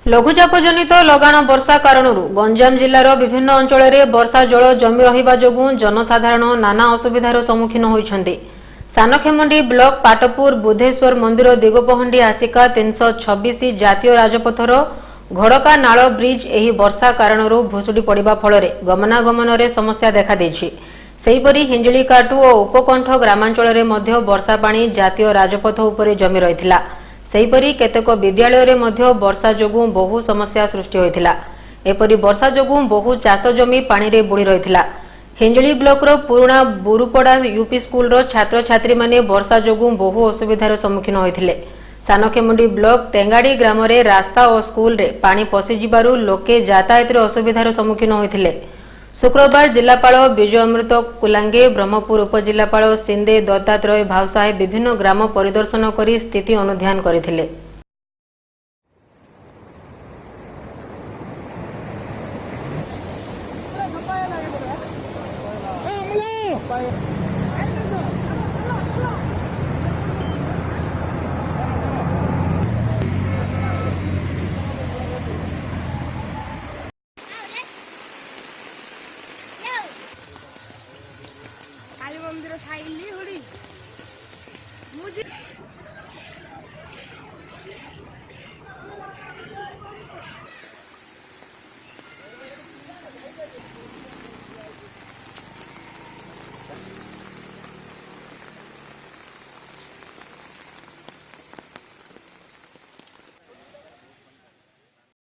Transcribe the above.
लघुचाप जनित लगाण वर्षा कारण गंजाम जिलार विभिन्न अंचल में वर्षा जल जमी रहा जो जनसाधारण नाना असुविधार सम्मुखीन होती। सानखेमुंडी ब्लॉक पाटपुर बुधेश्वर मंदिर दिगोपहंडी आसिका 326 जातीय राजपथर घड़का नाल ब्रिज एही वर्षा कारण भुशुड़ी पड़ा फल गमनागमन में समस्या देखा देछि। सेहीपरि हिंजिलीकाटु और उपकंठ ग्रामांचल में वर्षा पानी जातीय राजपथ उपरे जमी रहिथिला। सेहीपरि केतेक विद्यालय में मध्य वर्षा जोगु बहु समस्या सृष्टि होइथिला। एपरि वर्षा जोगु बहु चाष जमी पानी रे बुड़ी रहिथिला। हिंजिली ब्लॉकर पुराणा बुरुपड़ा यूपी स्कूल छात्र छात्री माने वर्षा जोगु बहु असुविधार सम्मुखीन होइथिले। सानखेमुंडी ब्लॉक तेंगाड़ी ग्राम रे रास्ता और स्कूल रे पानी पशि जिबारु लोके यातायात असुविधार सम्मुखीन होइथिले। शुक्रवार जिलापाल विजय अमृत कुलांगे ब्रह्मपुर उपजिलापाल सिंदे दत्तात्रय भावसाहे विभिन्न ग्राम परिदर्शन कर स्थिति अनुध्यान करथिले। काली मंदिर साइली होड़ी